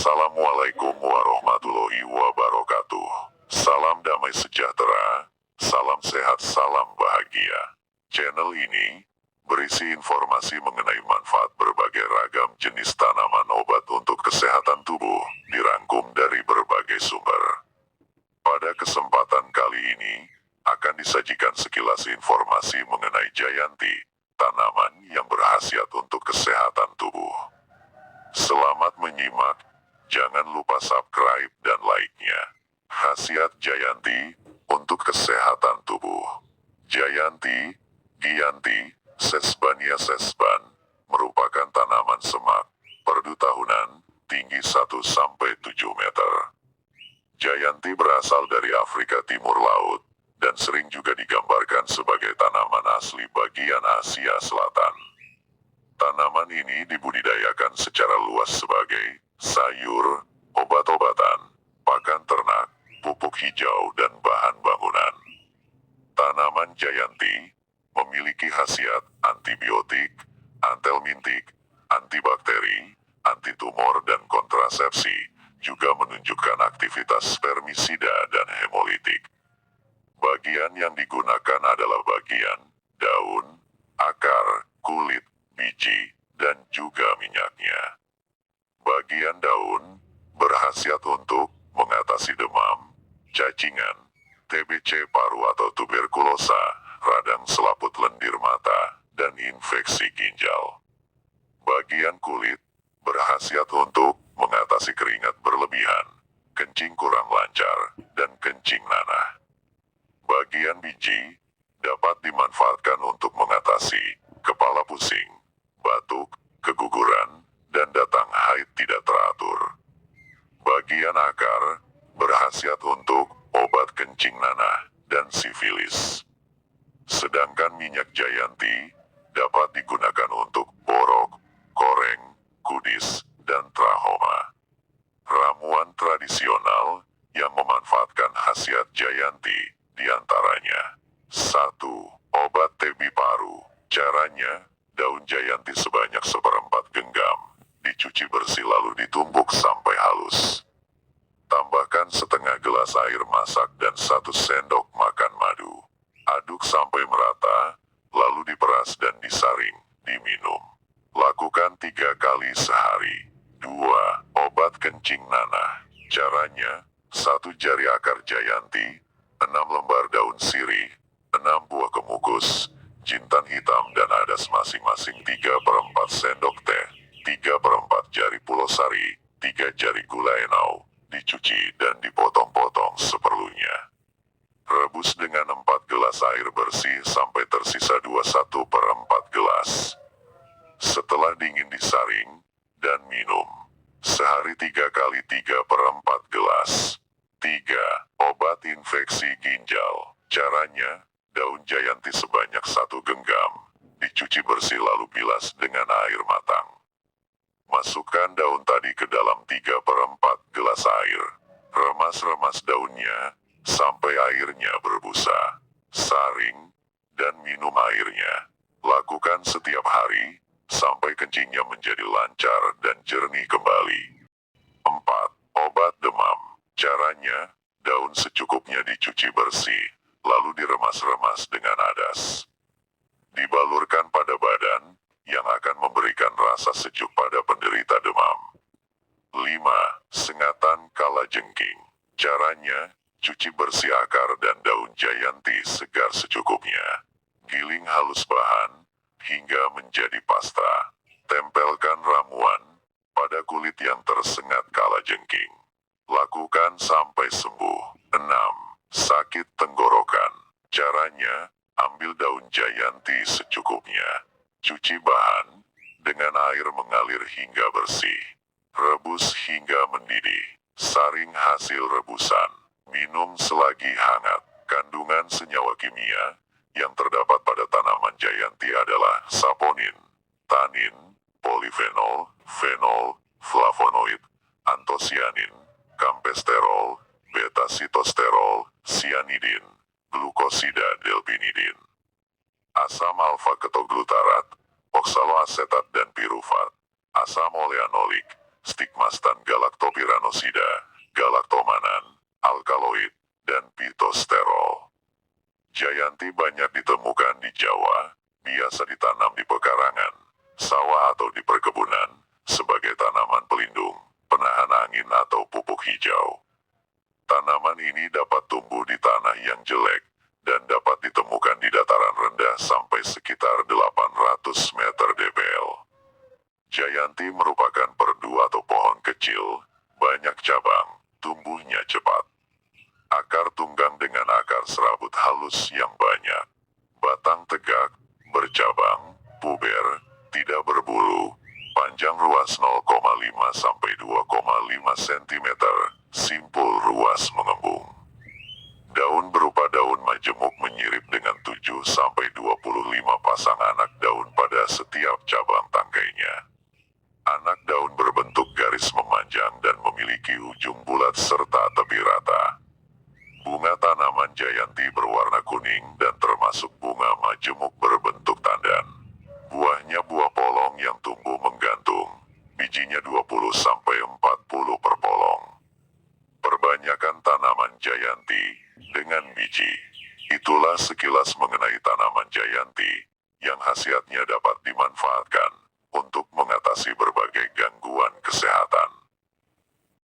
Assalamualaikum warahmatullahi wabarakatuh. Salam damai sejahtera, salam sehat, salam bahagia. Channel ini berisi informasi mengenai manfaat berbagai ragam jenis tanaman obat untuk kesehatan tubuh, dirangkum dari berbagai sumber. Pada kesempatan kali ini, akan disajikan sekilas informasi mengenai Jayanti, tanaman yang berkhasiat untuk kesehatan tubuh. Selamat menyimak, jangan lupa subscribe dan like-nya. Khasiat Jayanti untuk kesehatan tubuh. Jayanti, Giyanti, Sesbania sesban, merupakan tanaman semak, perdu tahunan, tinggi 1-7 meter. Jayanti berasal dari Afrika Timur Laut, dan sering juga digambarkan sebagai tanaman asli bagian Asia Selatan. Tanaman ini dibudidayakan secara luas sebagai sayur, obat-obatan, pakan ternak, pupuk hijau, dan bahan bangunan. Tanaman Jayanti memiliki khasiat antibiotik, antelmintik, antibakteri, antitumor, dan kontrasepsi, juga menunjukkan aktivitas spermisida dan hemolitik. Bagian yang digunakan adalah bagian daun, akar, kulit, biji, dan juga minyaknya. Bagian daun berkhasiat untuk mengatasi demam, cacingan, TBC paru atau tuberkulosa, radang selaput lendir mata, dan infeksi ginjal. Bagian kulit berkhasiat untuk mengatasi keringat berlebihan, kencing kurang lancar, dan kencing nanah. Bagian biji dapat dimanfaatkan untuk mengatasi kepala pusing, batuk, keguguran, dan datang haid tidak teratur. Bagian akar berkhasiat untuk obat kencing nanah dan sifilis. Sedangkan minyak Jayanti dapat digunakan untuk borok, koreng, kudis, dan trahoma. Ramuan tradisional yang memanfaatkan khasiat Jayanti diantaranya 1. Obat TB paru. Caranya, daun Jayanti sebanyak 1/4 genggam, dicuci bersih lalu ditumbuk sampai halus. Tambahkan setengah gelas air masak dan 1 sendok makan madu. Aduk sampai merata, lalu diperas dan disaring, diminum. Lakukan 3 kali sehari. 2. Obat kencing nanah. Caranya, 1 jari akar Jayanti, 6 lembar daun sirih, 6 buah kemukus, jintan hitam dan adas masing-masing 3/4 sendok teh, 3/4 jari pulau sari, 3 jari gula enau, dicuci dan dipotong-potong seperlunya. Rebus dengan 4 gelas air bersih sampai tersisa 21/4 gelas. Setelah dingin disaring, dan minum. Sehari 3 kali 3/4 gelas. 3. Obat infeksi ginjal. Caranya, daun Jayanti sebanyak 1 genggam, dicuci bersih lalu bilas dengan air matang. Masukkan daun tadi ke dalam 3/4 gelas air. Remas-remas daunnya, sampai airnya berbusa. Saring, dan minum airnya. Lakukan setiap hari, sampai kencingnya menjadi lancar dan jernih kembali. 4. Obat demam. Caranya, daun secukupnya dicuci bersih, lalu diremas-remas dengan adas. Dibalurkan pada badan, yang akan memberikan rasa sejuk pada penderita demam. 5. Sengatan kalajengking. Caranya, cuci bersih akar dan daun Jayanti segar secukupnya. Giling halus bahan, hingga menjadi pasta. Tempelkan ramuan pada kulit yang tersengat kalajengking. Lakukan sampai sembuh. 6. Sakit tenggorokan. Caranya, ambil daun Jayanti secukupnya. Cuci bahan dengan air mengalir hingga bersih. Rebus hingga mendidih. Saring hasil rebusan. Minum selagi hangat. Kandungan senyawa kimia yang terdapat pada tanaman Jayanti adalah saponin, tanin, polifenol, fenol, flavonoid, antosianin, kampesterol, beta-sitosterol, sianidin, glukosida delpinidin, asam alfa-ketoglutarat, oksaloasetat dan pirufat, asam oleanolik, stigmastan galactopyranosida, galactomanan, alkaloid, dan pitosterol. Jayanti banyak ditemukan di Jawa, biasa ditanam di pekarangan, sawah atau di perkebunan, sebagai tanaman pelindung, penahan angin atau pupuk hijau. Tanaman ini dapat tumbuh di tanah yang jelek, dan dapat ditemukan di dataran rendah sampai sekitar 800 meter dbl. Jayanti merupakan perdu atau pohon kecil, banyak cabang, tumbuhnya cepat. Akar tunggang dengan akar serabut halus yang banyak. Batang tegak, bercabang, puber, tidak berbulu. Panjang ruas 0,5 sampai 2,5 cm, simpul ruas mengembung. Daun berupa daun majemuk menyirip dengan 7 sampai 25 pasang anak daun pada setiap cabang tangkainya. Anak daun berbentuk garis memanjang dan memiliki ujung bulat serta tepi rata. Bunga tanaman jayanti berwarna kuning dan termasuk bunga majemuk berbentuk tandan. Buahnya buah polong yang tumbuh menggantung. Bijinya 20-40 per polong. Perbanyakan tanaman jayanti dengan biji. Itulah sekilas mengenai tanaman jayanti, yang khasiatnya dapat dimanfaatkan untuk mengatasi berbagai gangguan kesehatan.